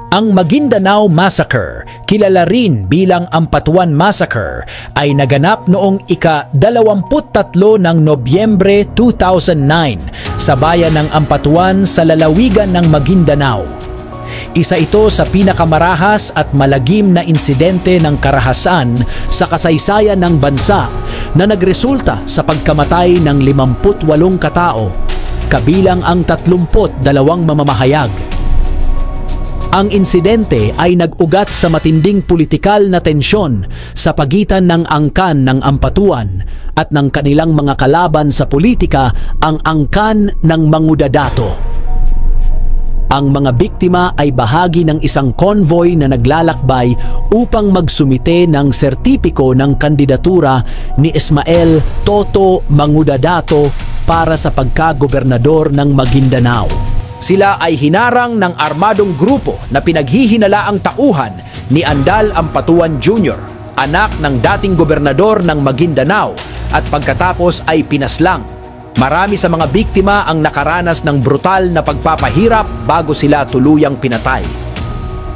Ang Maguindanao Massacre, kilala rin bilang Ampatuan Massacre, ay naganap noong ika-23 ng Nobyembre 2009 sa bayan ng Ampatuan sa lalawigan ng Maguindanao. Isa ito sa pinakamarahas at malagim na insidente ng karahasan sa kasaysayan ng bansa na nagresulta sa pagkamatay ng 58 katao, kabilang ang 32 mamamahayag. Ang insidente ay nag-ugat sa matinding politikal na tensyon sa pagitan ng angkan ng Ampatuan at ng kanilang mga kalaban sa politika, ang angkan ng Mangudadato. Ang mga biktima ay bahagi ng isang convoy na naglalakbay upang magsumite ng sertipiko ng kandidatura ni Ismael Toto Mangudadato para sa pagkagobernador ng Maguindanao. Sila ay hinarang ng armadong grupo na pinaghihinalaang tauhan ni Andal Ampatuan Jr., anak ng dating gobernador ng Maguindanao, at pagkatapos ay pinaslang. Marami sa mga biktima ang nakaranas ng brutal na pagpapahirap bago sila tuluyang pinatay.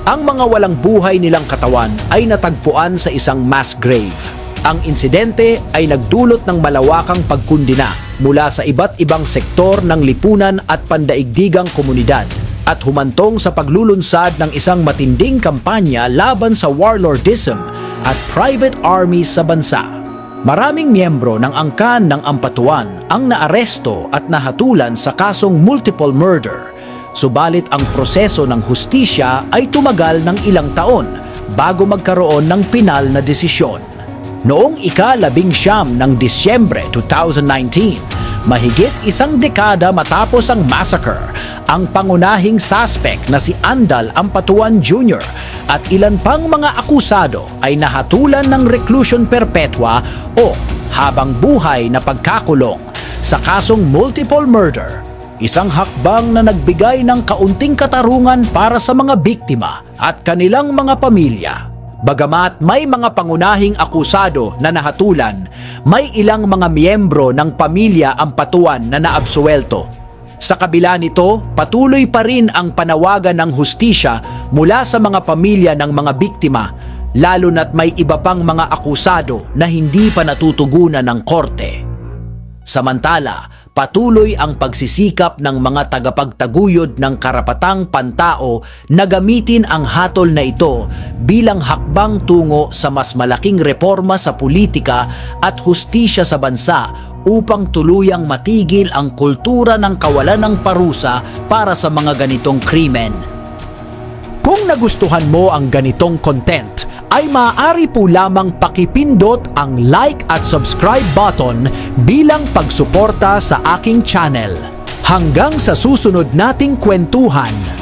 Ang mga walang buhay nilang katawan ay natagpuan sa isang mass grave. Ang insidente ay nagdulot ng malawakang pagkundina mula sa iba't ibang sektor ng lipunan at pandaigdigang komunidad at humantong sa paglulunsad ng isang matinding kampanya laban sa warlordism at private armies sa bansa. Maraming miyembro ng angkan ng Ampatuan ang naaresto at nahatulan sa kasong multiple murder, subalit ang proseso ng hustisya ay tumagal ng ilang taon bago magkaroon ng pinal na desisyon. Noong ika-19 ng Disyembre 2019, mahigit isang dekada matapos ang massacre, ang pangunahing suspect na si Andal Ampatuan Jr. at ilan pang mga akusado ay nahatulan ng reclusion perpetua o habang buhay na pagkakulong sa kasong multiple murder, isang hakbang na nagbigay ng kaunting katarungan para sa mga biktima at kanilang mga pamilya. Bagamat may mga pangunahing akusado na nahatulan, may ilang mga miyembro ng pamilya Ampatuan na naabsuelto. Sa kabila nito, patuloy pa rin ang panawagan ng hustisya mula sa mga pamilya ng mga biktima, lalo na't may iba pang mga akusado na hindi pa natutugunan ng korte. Samantala, patuloy ang pagsisikap ng mga tagapagtaguyod ng karapatang pantao na gamitin ang hatol na ito bilang hakbang tungo sa mas malaking reforma sa politika at hustisya sa bansa upang tuluyang matigil ang kultura ng kawalan ng parusa para sa mga ganitong krimen. Kung nagustuhan mo ang ganitong content, ay maaari po lamang pakipindot ang like at subscribe button bilang pagsuporta sa aking channel. Hanggang sa susunod nating kwentuhan.